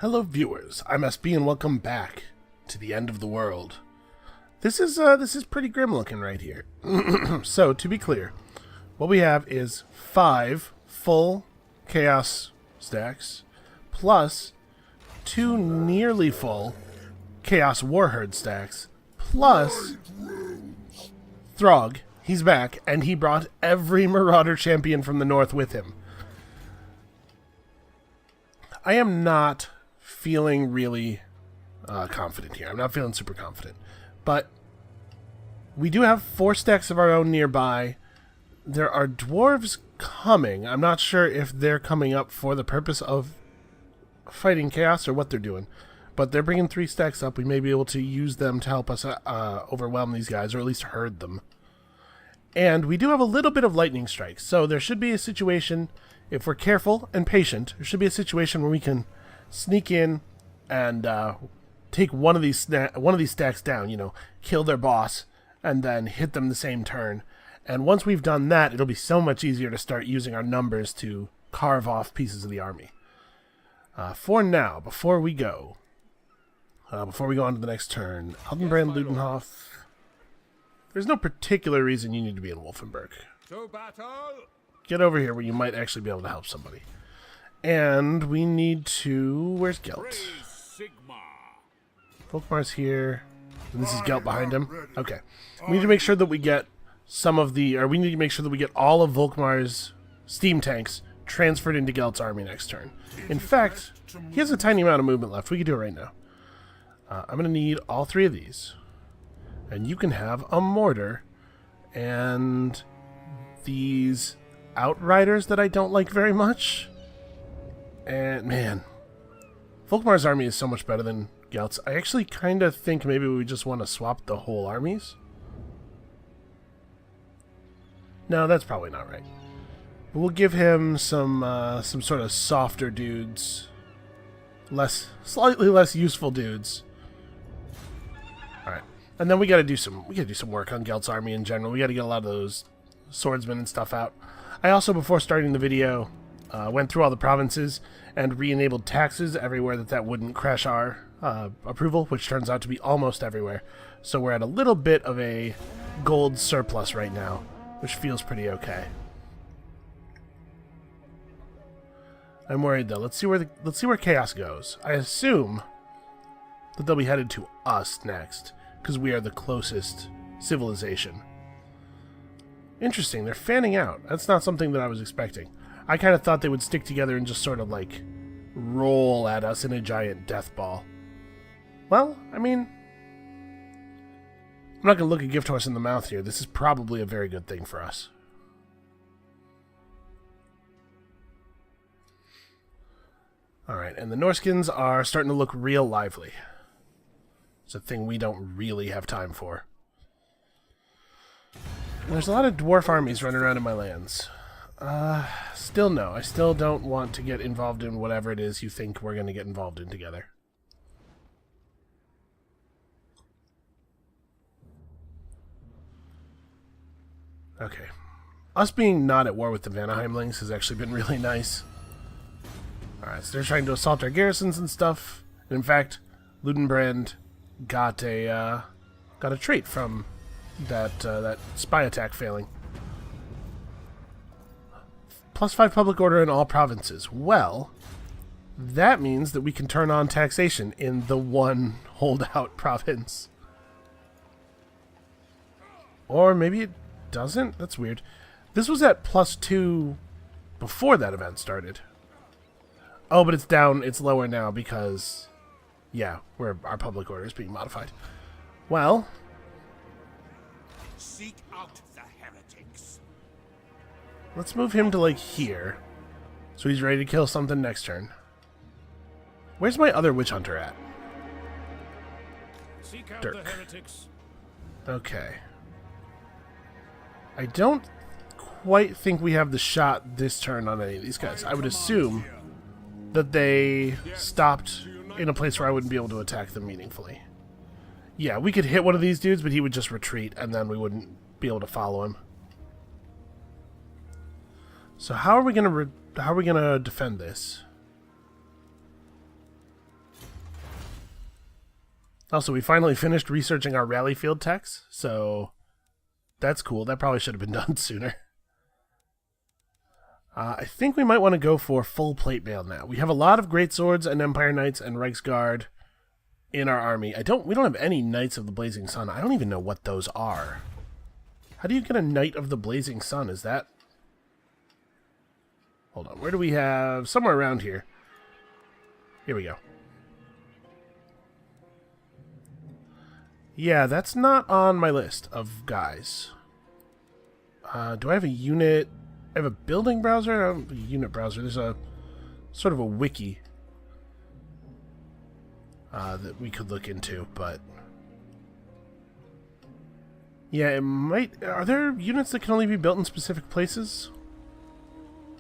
Hello viewers, I'm SB and welcome back to the end of the world. This is pretty grim looking right here. So, to be clear, what we have is 5 full chaos stacks plus 2 nearly full chaos warherd stacks plus Throg. He's back and he brought every marauder champion from the north with him. I am not feeling really confident here. I'm not feeling super confident. But we do have 4 stacks of our own nearby. There are dwarves coming. I'm not sure if they're coming up for the purpose of fighting chaos or what they're doing. But they're bringing 3 stacks up. We may be able to use them to help us overwhelm these guys, or at least herd them. And we do have a little bit of lightning strikes. So there should be a situation, if we're careful and patient, there should be a situation where we can sneak in and take one of these stacks down, you know, kill their boss, and then hit them the same turn. And once we've done that, it'll be so much easier to start using our numbers to carve off pieces of the army. For now, before we go on to the next turn, Aldenbrand, Ludenhof, there's no particular reason you need to be in Wolfenburg. To battle! Get over here where you might actually be able to help somebody. And we need to... Where's Gelt? Volkmar's here. And this is Gelt behind him. Okay. We need to make sure that we get some of the... Or we need to make sure that we get all of Volkmar's steam tanks transferred into Gelt's army next turn. In fact, he has a tiny amount of movement left. We can do it right now. I'm going to need all 3 of these. And you can have a mortar. And these outriders that I don't like very much. And, man, Volkmar's army is so much better than Gelt's. I actually kind of think maybe we just want to swap the whole armies. No, that's probably not right. But we'll give him some sort of softer dudes. Slightly less useful dudes. Alright. And then we gotta do some work on Gelt's army in general. We gotta get a lot of those swordsmen and stuff out. I also, before starting the video, went through all the provinces and re-enabled taxes everywhere that wouldn't crash our approval, which turns out to be almost everywhere. So we're at a little bit of a gold surplus right now, which feels pretty okay. I'm worried though. Let's see where chaos goes. I assume that they'll be headed to us next, because we are the closest civilization. Interesting. They're fanning out. That's not something that I was expecting. I kind of thought they would stick together and just sort of, like, roll at us in a giant death ball. Well, I mean, I'm not going to look a gift horse in the mouth here. This is probably a very good thing for us. Alright, and the Norskins are starting to look real lively. It's a thing we don't really have time for. And there's a lot of dwarf armies running around in my lands. Still no. I still don't want to get involved in whatever it is you think we're going to get involved in together. Okay. Us being not at war with the Vanaheimlings has actually been really nice. Alright, so they're trying to assault our garrisons and stuff. And in fact, Ludenbrand got a trait from that spy attack failing. +5 public order in all provinces. Well, that means that we can turn on taxation in the one holdout province. Or maybe it doesn't? That's weird. This was at +2 before that event started. Oh, but it's down, it's lower now because, yeah, our public order is being modified. Well, seek out the heretics. Let's move him to, like, here. So he's ready to kill something next turn. Where's my other witch hunter at? Seek out Dirk. the heretics. Okay. I don't quite think we have the shot this turn on any of these guys. I would assume that they stopped in a place where I wouldn't be able to attack them meaningfully. Yeah, we could hit one of these dudes, but he would just retreat, and then we wouldn't be able to follow him. So how are we gonna defend this? Also, we finally finished researching our rally field techs, so that's cool. That probably should have been done sooner. I think we might want to go for full plate mail now. We have a lot of great swords and Empire Knights and Reichsguard in our army. We don't have any Knights of the Blazing Sun. I don't even know what those are. How do you get a Knight of the Blazing Sun? Is that... Hold on. Where do we have... Somewhere around here. Here we go. Yeah, that's not on my list of guys. Do I have a unit... I have a building browser? I don't have a unit browser. There's a sort of a wiki that we could look into, but... Yeah, it might... Are there units that can only be built in specific places?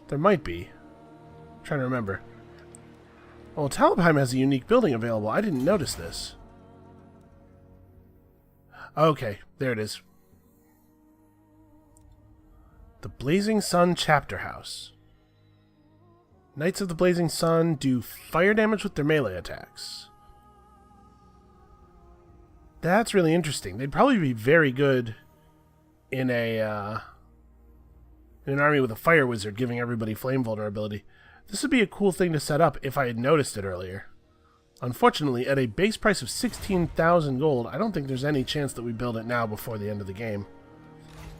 There might be. I'm trying to remember. Well, Talabheim has a unique building available. I didn't notice this. Okay, there it is. The Blazing Sun Chapter House. Knights of the Blazing Sun do fire damage with their melee attacks. That's really interesting. They'd probably be very good in an army with a fire wizard giving everybody flame vulnerability. This would be a cool thing to set up if I had noticed it earlier. Unfortunately, at a base price of 16,000 gold, I don't think there's any chance that we build it now before the end of the game.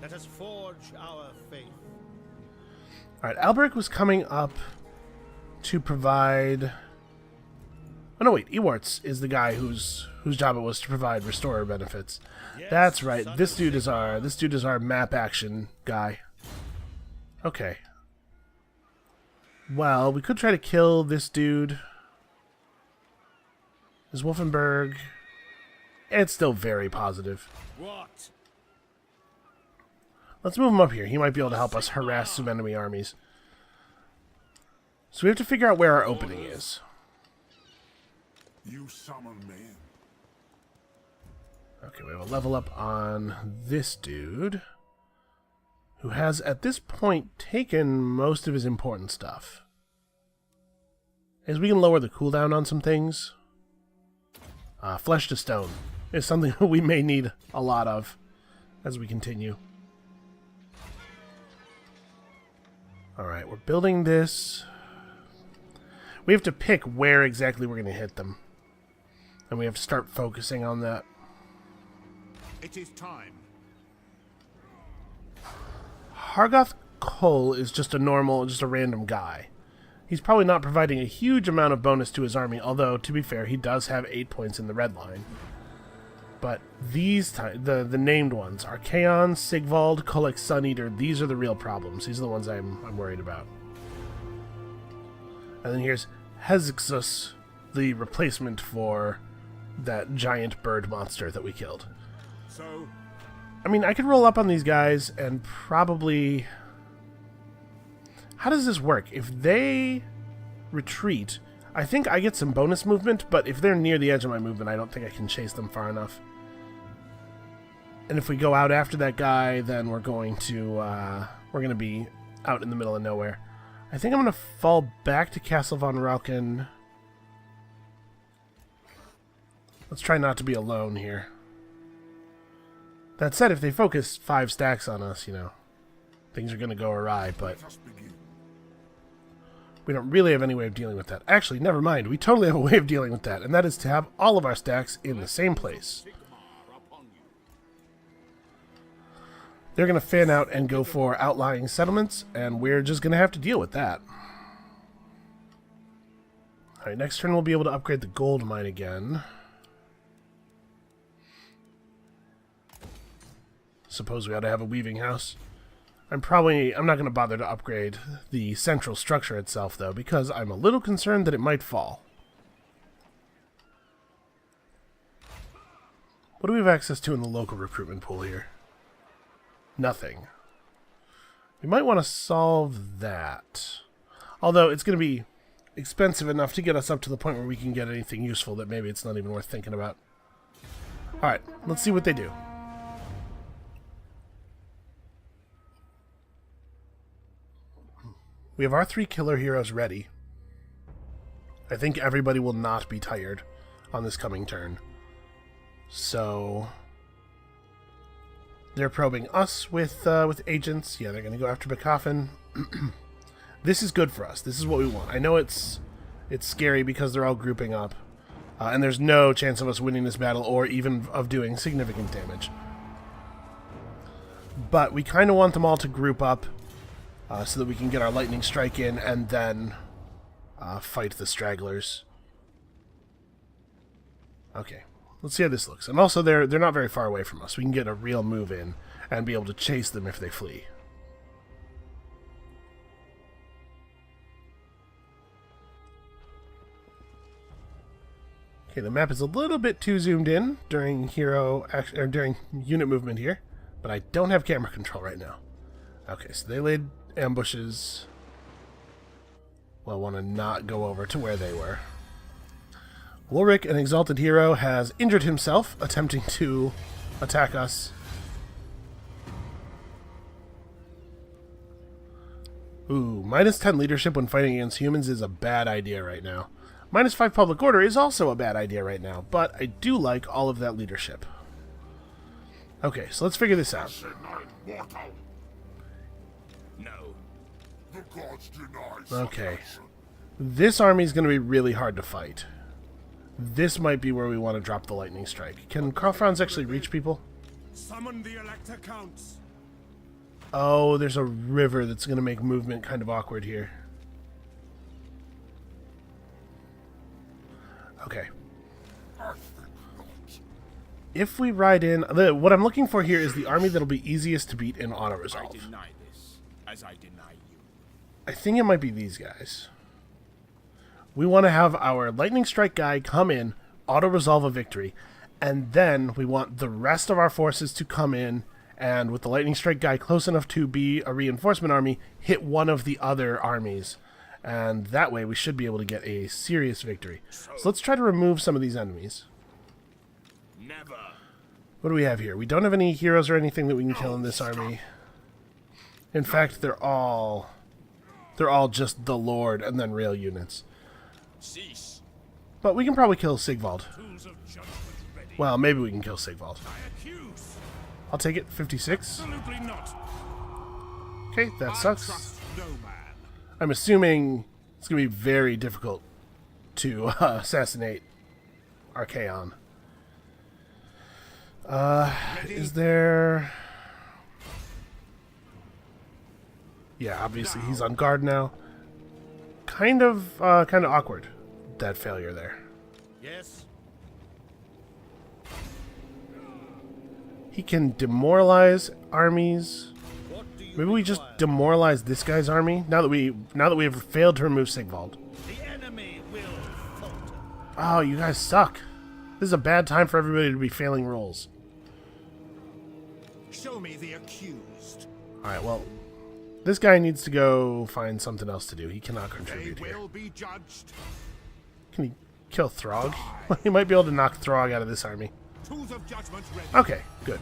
Let us forge our faith. Alright, Alberic was coming up to provide... Oh no, wait, Ewarts is the guy whose job it was to provide restorer benefits. Yes, that's right. This dude is our map action guy. Okay. Well, we could try to kill this dude. Is Wolfenberg... It's still very positive. What? Let's move him up here. He might be able to help us harass some enemy armies. So we have to figure out where our opening is. You summon men. Okay, we have a level up on this dude, who has, at this point, taken most of his important stuff. As we can lower the cooldown on some things, Flesh to Stone is something that we may need a lot of as we continue. Alright, we're building this. We have to pick where exactly we're going to hit them. And we have to start focusing on that. It is time. Hargoth Cole is just a random guy. He's probably not providing a huge amount of bonus to his army, although, to be fair, he does have 8 points in the red line. But these, the named ones, Archaon, Sigvald, Kolek Suneater, these are the real problems. These are the ones I'm worried about. And then here's Hezxus, the replacement for that giant bird monster that we killed. So, I mean, I could roll up on these guys and probably... How does this work? If they retreat, I think I get some bonus movement, but if they're near the edge of my movement, I don't think I can chase them far enough. And if we go out after that guy, then we're going to be out in the middle of nowhere. I think I'm going to fall back to Castle von Rauken. Let's try not to be alone here. That said, if they focus 5 stacks on us, things are going to go awry, but we don't really have any way of dealing with that. Actually, never mind. We totally have a way of dealing with that, and that is to have all of our stacks in the same place. They're going to fan out and go for outlying settlements, and we're just going to have to deal with that. Alright, next turn we'll be able to upgrade the gold mine again. Suppose we ought to have a weaving house. I'm not going to bother to upgrade the central structure itself, though, because I'm a little concerned that it might fall. What do we have access to in the local recruitment pool here? Nothing. We might want to solve that. Although it's going to be expensive enough to get us up to the point where we can get anything useful that maybe it's not even worth thinking about. Alright, let's see what they do. We have our 3 killer heroes ready. I think everybody will not be tired on this coming turn. So they're probing us with agents. Yeah, they're going to go after Bekoffen. This is good for us. This is what we want. I know it's scary because they're all grouping up. And there's no chance of us winning this battle or even of doing significant damage. But we kind of want them all to group up so that we can get our lightning strike in and then fight the stragglers. Okay, let's see how this looks. And also, they're not very far away from us. We can get a real move in and be able to chase them if they flee. Okay, the map is a little bit too zoomed in during during unit movement here, but I don't have camera control right now. Okay, so they laid ambushes. Well, I want to not go over to where they were. Ulrich, an exalted hero, has injured himself attempting to attack us. Ooh, minus 10 leadership when fighting against humans is a bad idea right now. Minus 5 public order is also a bad idea right now, but I do like all of that leadership. Okay, so let's figure this out. Okay. This army is going to be really hard to fight. This might be where we want to drop the lightning strike. Can Karl Franz actually reach people? Summon the Elector Counts. Oh, there's a river that's going to make movement kind of awkward here. Okay. If we ride in... What I'm looking for here is the army that'll be easiest to beat in auto-resolve. I deny this, as I deny you. I think it might be these guys. We want to have our lightning strike guy come in, auto-resolve a victory, and then we want the rest of our forces to come in and, with the lightning strike guy close enough to be a reinforcement army, hit one of the other armies. And that way we should be able to get a serious victory. So let's try to remove some of these enemies. Never. What do we have here? We don't have any heroes or anything that we can kill in this army. In fact, they're all just the Lord and then rail units. Cease. But we can probably kill Sigvald. Tools of judgment ready. Well, maybe we can kill Sigvald. I accuse. I'll take it. 56. Absolutely not. Okay, that sucks. I trust no man. I'm assuming it's going to be very difficult to assassinate Archaon. Is there... Yeah, obviously he's on guard now. Kind of awkward, that failure there. Yes. He can demoralize armies. What do you Maybe we just require? demoralize this guy's army now that we have failed to remove Sigvald. The enemy will falter. Oh, you guys suck. This is a bad time for everybody to be failing rolls. Show me the accused. Alright, well, this guy needs to go find something else to do. He cannot They contribute here. will be judged. Can he kill Throg? He might be able to knock Throg out of this army. Tools of judgment ready. Okay, good.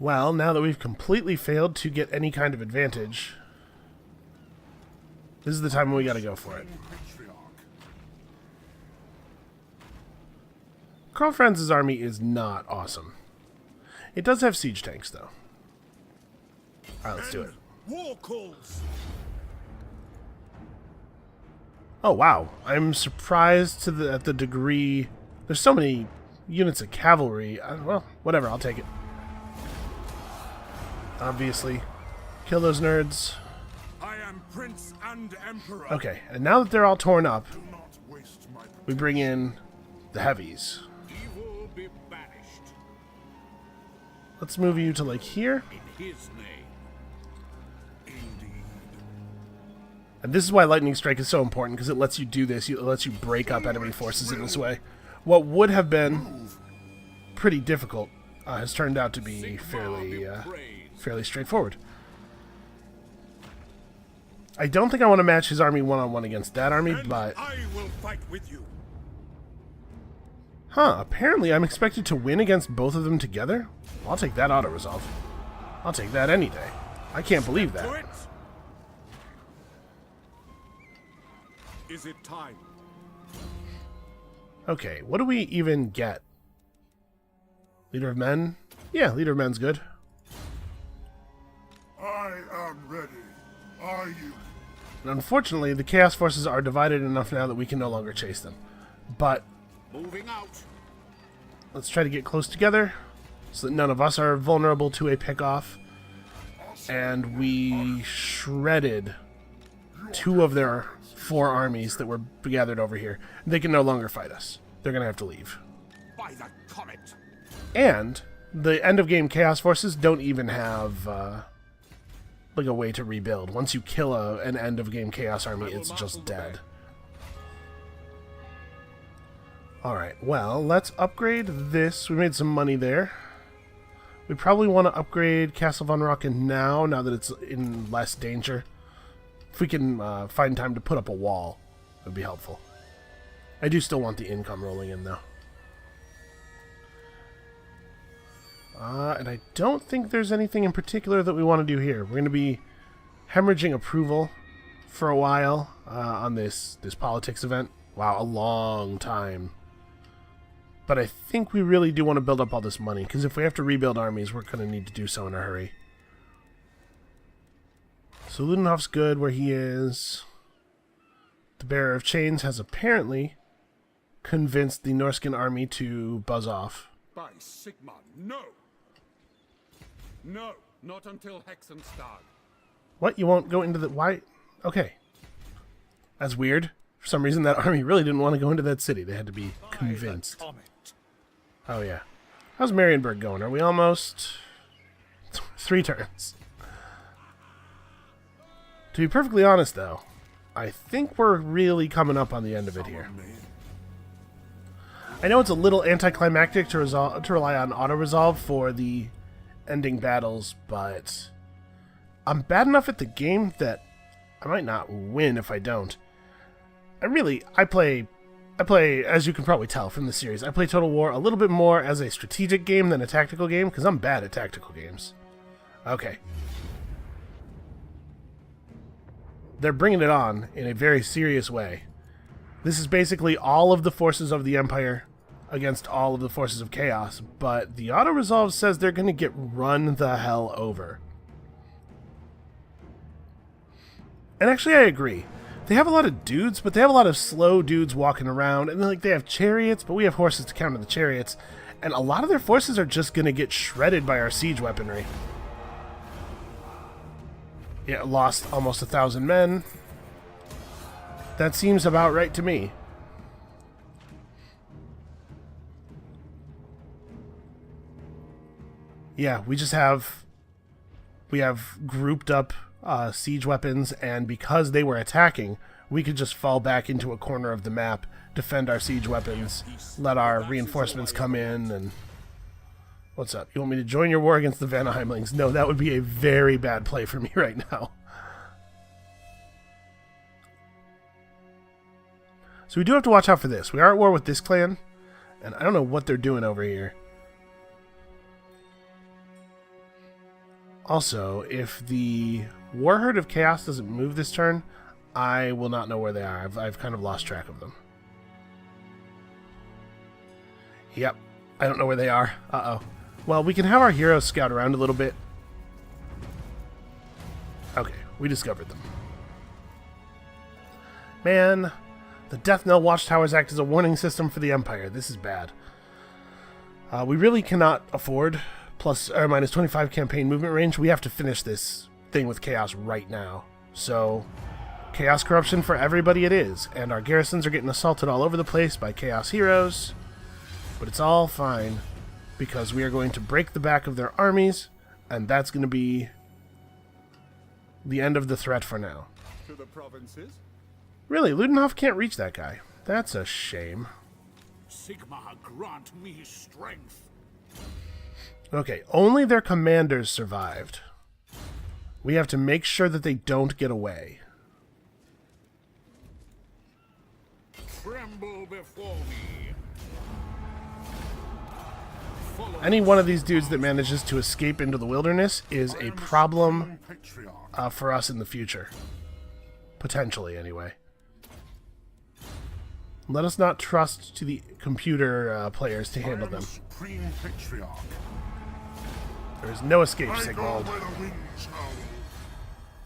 Well, now that we've completely failed to get any kind of advantage, this is the time when we gotta go for it. Karl Franz's army is not awesome. It does have siege tanks, though. Alright, let's do it. War calls. Oh, wow. I'm surprised at the degree... There's so many units of cavalry. Well, whatever, I'll take it. Obviously. Kill those nerds. I am prince and emperor. Okay, and now that they're all torn up, Do not waste my we bring in the heavies. evil be banished Let's move you to, like, here. in his name. Indeed. And this is why Lightning Strike is so important, because it lets you do this. It lets you break up enemy forces in this way. What would have been pretty difficult has turned out to be fairly straightforward. I don't think I want to match his army one-on-one against that army, And but... I will fight with you. Huh, apparently I'm expected to win against both of them together? I'll take that auto-resolve. I'll take that any day. I can't believe To that. it. Is it time? Okay, what do we even get? Leader of Men? Yeah, Leader of Men's good. I am ready. Are you? And unfortunately, the Chaos Forces are divided enough now that we can no longer chase them. But Moving out. let's try to get close together so that none of us are vulnerable to a pick-off. And we shredded 2 of their 4 armies that were gathered over here. They can no longer fight us. They're going to have to leave. By the comet. And the end-of-game Chaos Forces don't even have like a way to rebuild. Once you kill an end-of-game Chaos army, it's just dead. Alright, well, let's upgrade this. We made some money there. We probably want to upgrade Castle von Rocken now that it's in less danger. If we can find time to put up a wall, it would be helpful. I do still want the income rolling in, though. And I don't think there's anything in particular that we want to do here. We're going to be hemorrhaging approval for a while on this politics event. Wow, a long time. But I think we really do want to build up all this money, because if we have to rebuild armies, we're going to need to do so in a hurry. So Ludenhoff's good where he is. The Bearer of Chains has apparently convinced the Norskin army to buzz off. By Sigma, no. No, not until Hexenstad. What? You won't go into the... Why? Okay. That's weird. For some reason, that army really didn't want to go into that city. They had to be convinced. Oh, yeah. How's Marienburg going? Are we almost... 3 turns. To be perfectly honest, though, I think we're really coming up on the end of it here. I know it's a little anticlimactic to rely on auto-resolve for the ending battles, but I'm bad enough at the game that I might not win if I don't. I play, as you can probably tell from the series, I play Total War a little bit more as a strategic game than a tactical game, because I'm bad at tactical games. Okay. They're bringing it on in a very serious way. This is basically all of the forces of the Empire against all of the forces of Chaos, but the auto-resolve says they're going to get run the hell over. And actually, I agree. They have a lot of dudes, but they have a lot of slow dudes walking around, and they have chariots, but we have horses to counter the chariots, and a lot of their forces are just going to get shredded by our siege weaponry. Yeah, lost almost 1,000 men. That seems about right to me. Yeah, we have grouped up siege weapons, and because they were attacking, we could just fall back into a corner of the map, defend our siege weapons, let our reinforcements come in, and... What's up? You want me to join your war against the Vanaheimlings? No, that would be a very bad play for me right now. So we do have to watch out for this. We are at war with this clan, and I don't know what they're doing over here. Also, if the Warherd of Chaos doesn't move this turn, I will not know where they are. I've kind of lost track of them. Yep, I don't know where they are. Uh-oh. Well, we can have our heroes scout around a little bit. Okay, we discovered them. Man, the Death Knell watchtowers act as a warning system for the Empire. This is bad. We really cannot afford plus or minus 25 campaign movement range. We have to finish this thing with Chaos right now. So, Chaos corruption for everybody it is. And our garrisons are getting assaulted all over the place by Chaos heroes. But it's all fine, because we are going to break the back of their armies, and that's going to be the end of the threat for now. To the provinces? Really, Ludenhoff can't reach that guy. That's a shame. Sigma, grant me strength. Okay, only their commanders survived. We have to make sure that they don't get away. Tremble before me. Any one of these dudes that manages to escape into the wilderness is a problem for us in the future. Potentially, anyway. Let us not trust to the computer players to handle them. Supreme Patriarch. There is no escape, I go Sigvald. where the winds howl.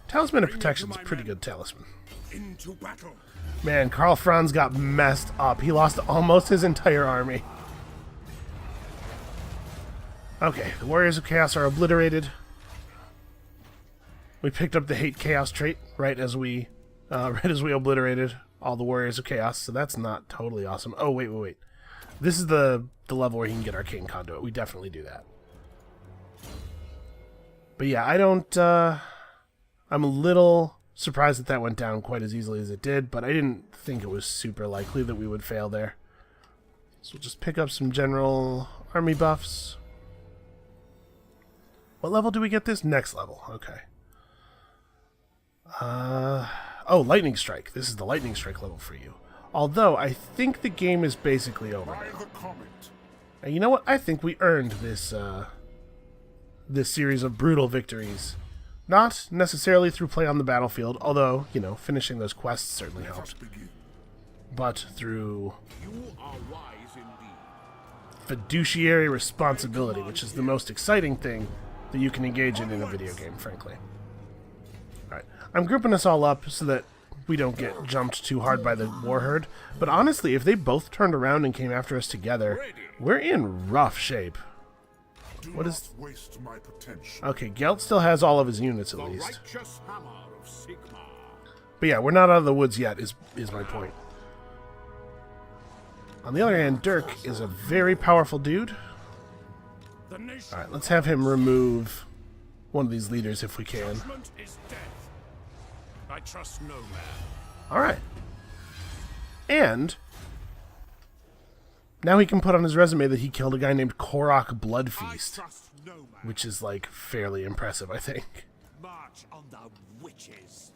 Talisman of Protection is a pretty good talisman. Into battle. Man, Karl Franz got messed up. He lost almost his entire army. Okay, the Warriors of Chaos are obliterated. We picked up the Hate Chaos trait right as we obliterated all the Warriors of Chaos, so that's not totally awesome. Oh, wait. This is the level where you can get Arcane Conduit. We definitely do that. But yeah, I don't... I'm a little surprised that went down quite as easily as it did, but I didn't think it was super likely that we would fail there. So we'll just pick up some general army buffs. What level do we get this? Next level. Okay. Oh, Lightning Strike. This is the Lightning Strike level for you. Although, I think the game is basically over By now. the comet. And you know what? I think we earned this, this series of brutal victories. Not necessarily through play on the battlefield, although, you know, finishing those quests certainly Let us helped. begin. But through You are wise indeed. fiduciary responsibility, which is the most exciting thing that you can engage in a video game, frankly. Alright, I'm grouping us all up so that we don't get jumped too hard by the war herd, but honestly, if they both turned around and came after us together, we're in rough shape. Do What not is... waste my potential. Okay, Gelt still has all of his units at The least. righteous hammer of Sigma. But yeah, we're not out of the woods yet, is my point. On the other hand, Dirk is a very powerful dude. The nation Alright, let's have him remove one of these leaders if we can. judgment is death. I trust no man. Alright. And now he can put on his resume that he killed a guy named Korok Bloodfeast, Trust no man. which is, like, fairly impressive, I think. March on the witches.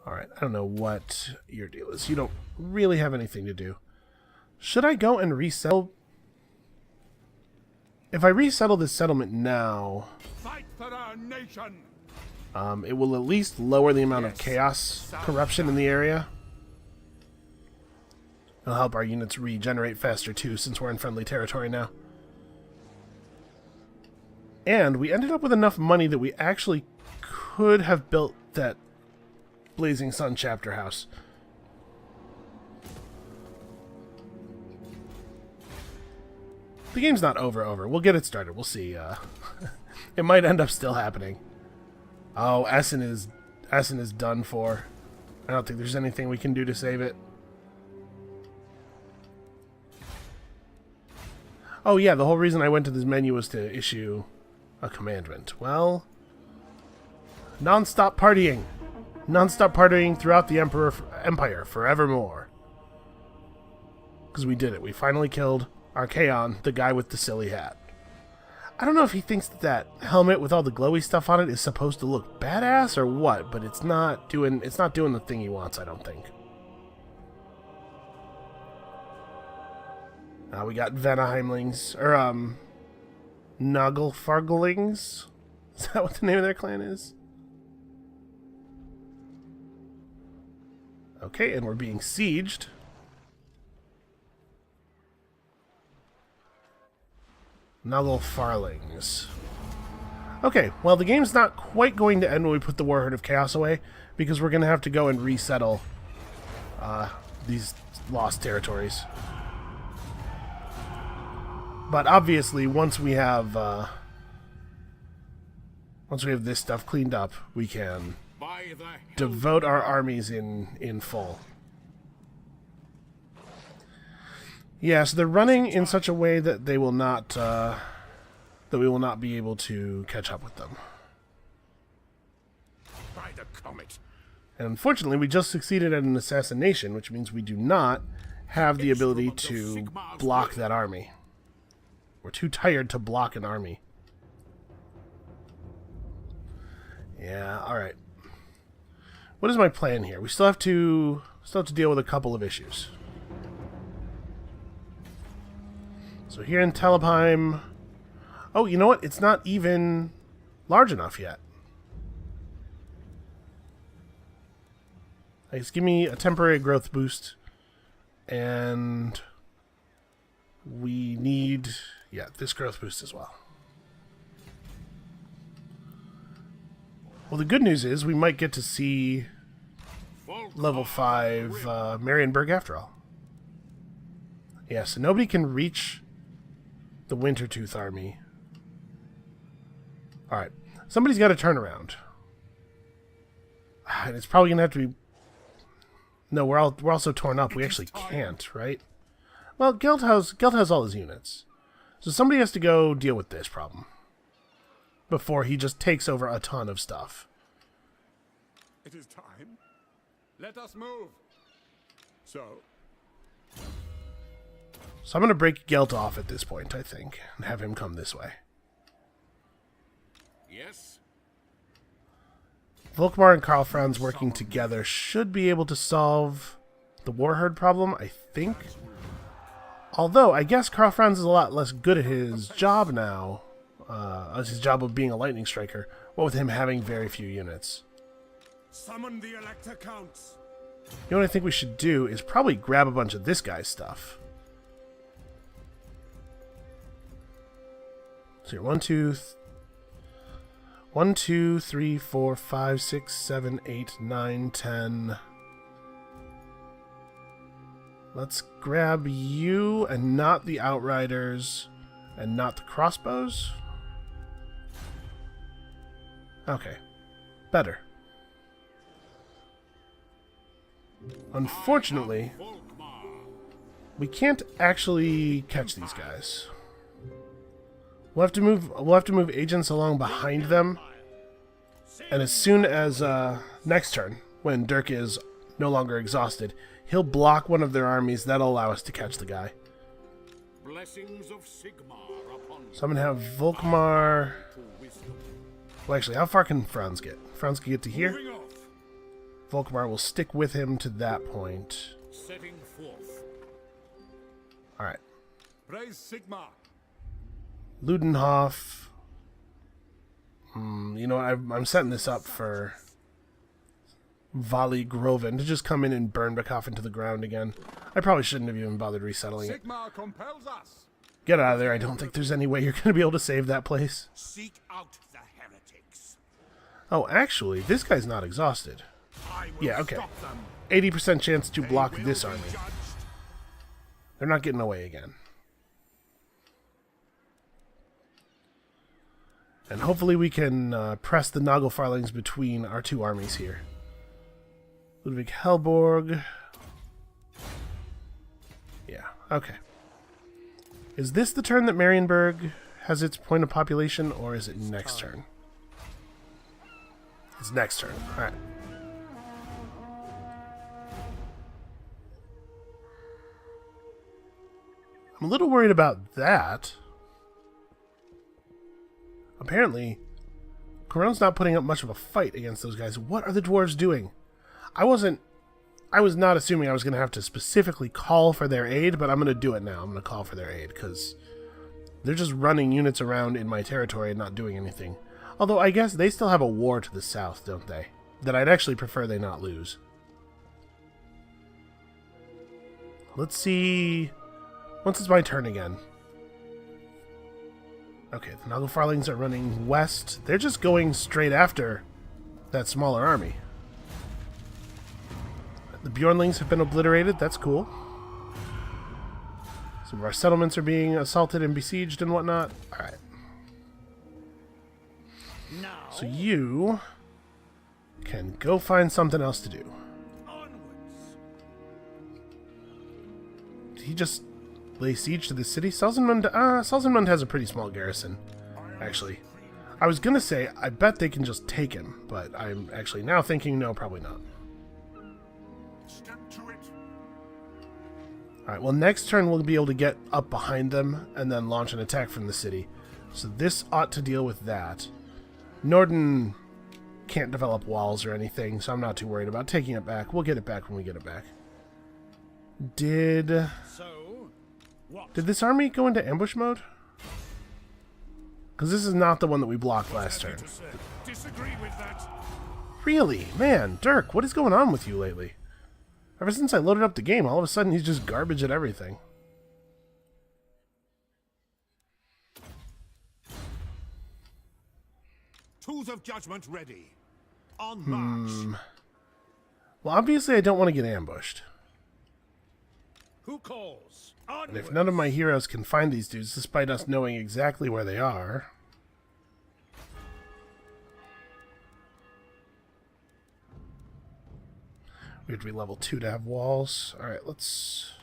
Alright, I don't know what your deal is. You don't really have anything to do. Should I go and resettle? If I resettle this settlement now, Fight for our nation. it will at least lower the amount of chaos corruption in the area. It'll help our units regenerate faster too, since we're in friendly territory now. And we ended up with enough money that we actually could have built that Blazing Sun chapter house. The game's not over. We'll get it started. We'll see. It might end up still happening. Oh, Essen is done for. I don't think there's anything we can do to save it. Oh yeah, the whole reason I went to this menu was to issue a commandment. Well, non-stop partying. Non-stop partying throughout the Empire forevermore. Because we did it. We finally killed Archaon, the guy with the silly hat. I don't know if he thinks that helmet with all the glowy stuff on it is supposed to look badass or what, but it's not doing the thing he wants, I don't think. We got Vanaheimlings, or Nagelfarglings? Is that what the name of their clan is? Okay, and we're being sieged. Nagelfarlings. Okay, well the game's not quite going to end when we put the Warherd of Chaos away, because we're going to have to go and resettle these lost territories. But obviously, once we have this stuff cleaned up, we can By the devote our armies in full. Yeah, so they're running in such a way that they will not that we will not be able to catch up with them. By the comet. And unfortunately, we just succeeded at an assassination, which means we do not have the ability to block that army. We're too tired to block an army. Yeah, alright. What is my plan here? We still have to deal with a couple of issues. So here in Talabheim... Oh, you know what? It's not even large enough yet. Just give me a temporary growth boost. And we need, yeah, this growth boost as well. Well, the good news is we might get to see level 5 Marienburg after all. Yeah, so nobody can reach the Wintertooth army. Alright, somebody's got to turn around. And it's probably going to have to be... No, we're also torn up. We actually can't, right? Well, Gelt has all his units. So somebody has to go deal with this problem before he just takes over a ton of stuff. It is time. Let us move. So I'm going to break Gelt off at this point, I think, and have him come this way. yes. Volkmar and Karl Franz working together should be able to solve the Warherd problem, I think. Although, I guess Karl Franz is a lot less good at his job now, as his job of being a lightning striker, what with him having very few units. Summon the Elector Counts. You know what I think we should do is probably grab a bunch of this guy's stuff. So here, 1, 2, 3, 4, 5, 6, 7, 8, 9, 10. Let's grab you and not the Outriders and not the crossbows. Okay. Better. Unfortunately, we can't actually catch these guys. We'll have to move agents along behind them. And as soon as next turn, when Dirk is no longer exhausted, he'll block one of their armies. That'll allow us to catch the guy. Blessings of Sigmar upon So I'm gonna have Volkmar. Well, actually, how far can Franz get? Franz can get to here. moving off. Volkmar will stick with him to that point. Setting forth. All right. Praise Sigmar. Ludenhof. You know what? I'm setting this up for Vali Groven to just come in and burn Bekhoff into the ground again. I probably shouldn't have even bothered resettling it. Sigmar compels us. Get out of there. I don't think there's any way you're going to be able to save that place. Seek out the heretics. Oh, actually, this guy's not exhausted. I will Yeah, okay. stop them. 80% chance to They block will this be army. judged. They're not getting away again. And hopefully we can press the Nagelfarlings between our two armies here. Ludwig Helborg. Yeah, okay. Is this the turn that Marienburg has its point of population, or is it next turn? It's next turn. Alright. I'm a little worried about that. Apparently, Corone's not putting up much of a fight against those guys. What are the dwarves doing? I was not assuming I was going to have to specifically call for their aid, but I'm going to do it now. I'm going to call for their aid, because they're just running units around in my territory and not doing anything. Although, I guess they still have a war to the south, don't they? That I'd actually prefer they not lose. Let's see... Once it's my turn again. Okay, the Nagelfarlings are running west. They're just going straight after that smaller army. The Bjornlings have been obliterated. That's cool. Some of our settlements are being assaulted and besieged and whatnot. Alright. So you can go find something else to do. Did he just lay siege to the city? Selzenmund has a pretty small garrison, actually. I was gonna say, I bet they can just take him, but I'm actually now thinking, no, probably not. Step to it. Alright, well, next turn we'll be able to get up behind them and then launch an attack from the city. So this ought to deal with that. Norden can't develop walls or anything, so I'm not too worried about taking it back. We'll get it back when we get it back. Did this army go into ambush mode? Because this is not the one that we blocked last turn. Disagree with that. Really? Man, Dirk, what is going on with you lately? Ever since I loaded up the game, all of a sudden he's just garbage at everything. Tools of judgment ready. On march. Well, obviously I don't want to get ambushed. Who calls? And if none of my heroes can find these dudes, despite us knowing exactly where they are... We have to be level 2 to have walls. Alright, let's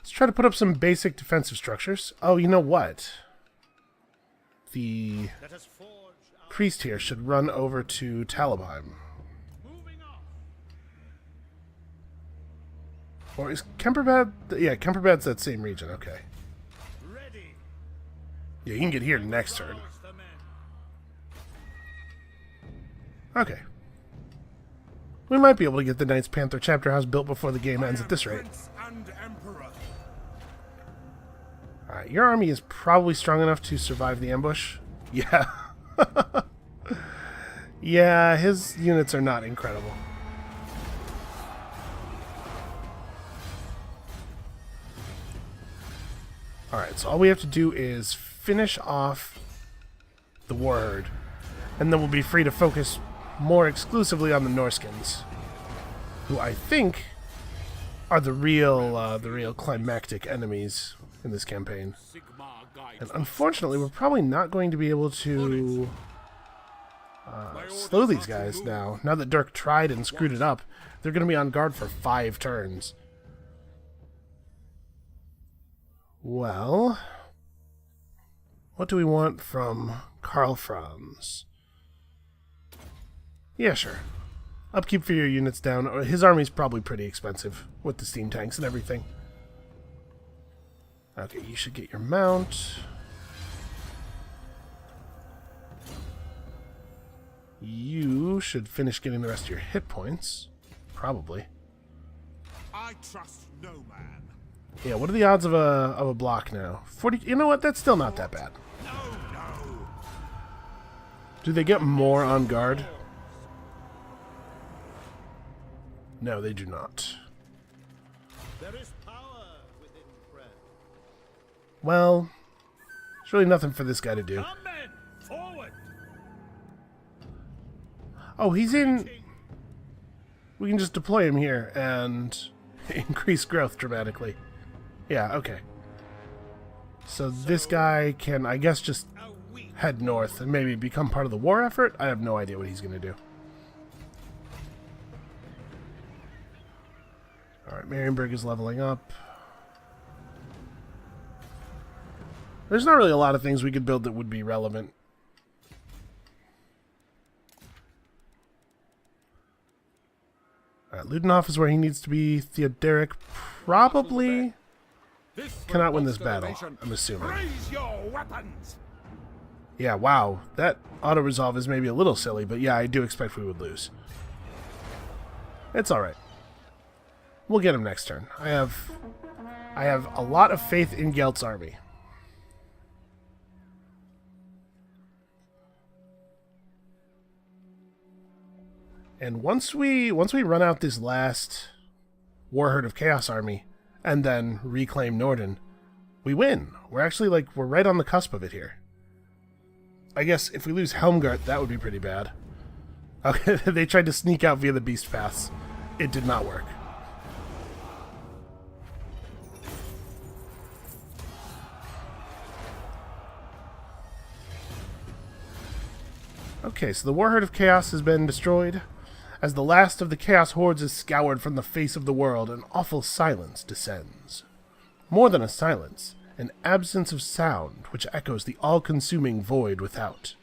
try to put up some basic defensive structures. Oh, you know what? The priest here should run over to Talabheim. Or is Kemperbad... Yeah, Kemperbad's that same region, okay. Yeah, you can get here next turn. Okay. We might be able to get the Knights Panther chapter house built before the game ends at this rate. Alright, your army is probably strong enough to survive the ambush. Yeah. Yeah, his units are not incredible. Alright, so all we have to do is finish off the war herd, and then we'll be free to focus more exclusively on the Norskins, who I think are the real climactic enemies in this campaign. And unfortunately, we're probably not going to be able to slow these guys now. Now that Dirk tried and screwed it up, they're going to be on guard for 5 turns. Well, what do we want from Karl Franz? Yeah, sure. Upkeep for your units down. His army's probably pretty expensive with the steam tanks and everything. Okay, you should get your mount. You should finish getting the rest of your hit points. Probably. I trust no man. Yeah, what are the odds of a block now? 40. You know what? That's still not that bad. No. Do they get more on guard? No, they do not. There is power within prayer. Well, there's really nothing for this guy to do. Come men, forward. Oh, he's in... We can just deploy him here and increase growth dramatically. Yeah, okay. So this guy can, I guess, just head north and maybe become part of the war effort? I have no idea what he's going to do. Alright, Marienburg is leveling up. There's not really a lot of things we could build that would be relevant. Alright, Ludenhof is where he needs to be. Theoderic probably cannot win this battle, I'm assuming. Raise your weapons. Yeah, wow. That auto-resolve is maybe a little silly, but yeah, I do expect we would lose. It's alright. We'll get him next turn. I have a lot of faith in Gelt's army. And once we run out this last Warherd of Chaos army and then reclaim Norden, we win. We're right on the cusp of it here. I guess if we lose Helmgart, that would be pretty bad. Okay, they tried to sneak out via the beast paths. It did not work. Okay, so the Warherd of Chaos has been destroyed. As the last of the Chaos Hordes is scoured from the face of the world, an awful silence descends. More than a silence, an absence of sound which echoes the all-consuming void without.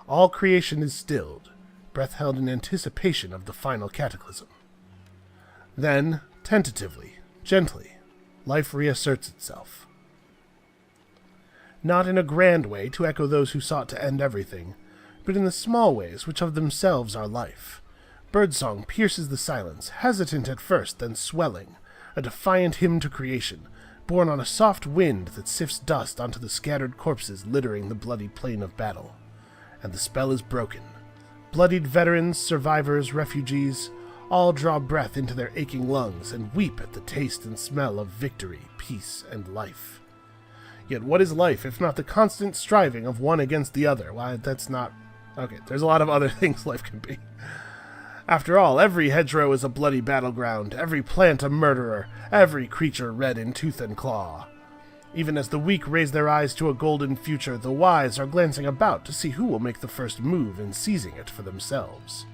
All creation is stilled, breath held in anticipation of the final cataclysm. Then, tentatively, gently, life reasserts itself. Not in a grand way to echo those who sought to end everything, but in the small ways which of themselves are life. Birdsong pierces the silence, hesitant at first, then swelling, a defiant hymn to creation, borne on a soft wind that sifts dust onto the scattered corpses littering the bloody plain of battle. And the spell is broken. Bloodied veterans, survivors, refugees, All draw breath into their aching lungs and weep at the taste and smell of victory, peace, and life. Yet what is life if not the constant striving of one against the other? Why, that's not... Okay, there's a lot of other things life can be. After all, every hedgerow is a bloody battleground, every plant a murderer, every creature red in tooth and claw. Even as the weak raise their eyes to a golden future, the wise are glancing about to see who will make the first move in seizing it for themselves.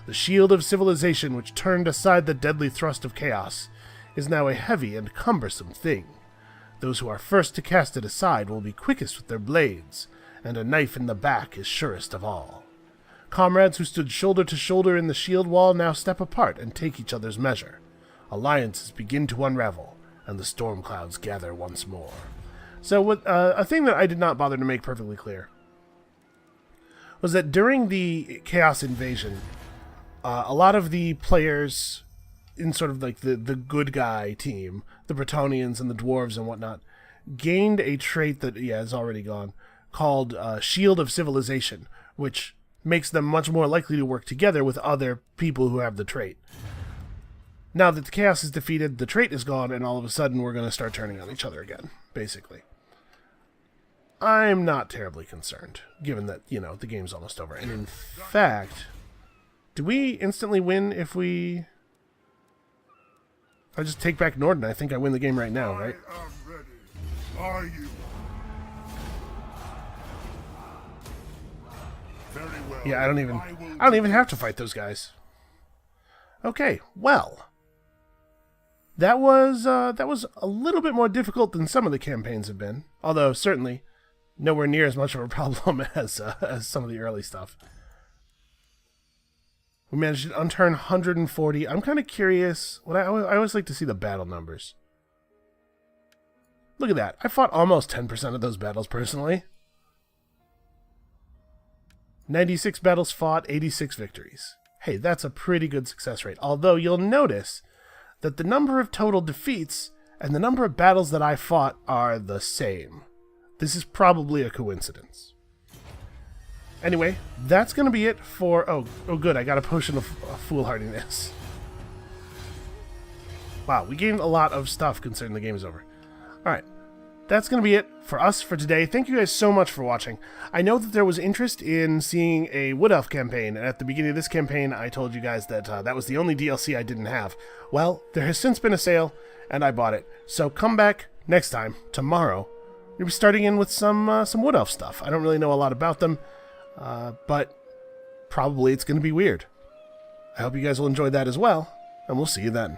The shield of civilization, which turned aside the deadly thrust of chaos, is now a heavy and cumbersome thing. Those who are first to cast it aside will be quickest with their blades, and a knife in the back is surest of all. Comrades who stood shoulder to shoulder in the shield wall now step apart and take each other's measure. Alliances begin to unravel, and the storm clouds gather once more. So a thing that I did not bother to make perfectly clear was that during the Chaos Invasion, a lot of the players in sort of like the good guy team, the Bretonnians and the Dwarves and whatnot, gained a trait that, is already gone, called Shield of Civilization, which makes them much more likely to work together with other people who have the trait. Now that the chaos is defeated, the trait is gone, and all of a sudden we're going to start turning on each other again, basically. I'm not terribly concerned, given that, the game's almost over. And in fact, do we instantly win if we... I just take back Norden, I think I win the game right now, right? I am ready. Are you? Very well. Yeah, I don't even have to fight those guys. Okay, well, that was a little bit more difficult than some of the campaigns have been, although certainly nowhere near as much of a problem as some of the early stuff. We managed to unturn 140. I'm kind of curious. I always like to see the battle numbers. Look at that. I fought almost 10% of those battles personally. 96 battles fought, 86 victories. Hey, that's a pretty good success rate. Although you'll notice that the number of total defeats and the number of battles that I fought are the same. This is probably a coincidence. Anyway, that's going to be it for... Oh, good, I got a potion of foolhardiness. Wow, we gained a lot of stuff considering the game is over. Alright. That's going to be it for us for today. Thank you guys so much for watching. I know that there was interest in seeing a Wood Elf campaign, and at the beginning of this campaign, I told you guys that that was the only DLC I didn't have. Well, there has since been a sale, and I bought it. So come back next time, tomorrow. We'll be starting in with some Wood Elf stuff. I don't really know a lot about them, but probably it's going to be weird. I hope you guys will enjoy that as well, and we'll see you then.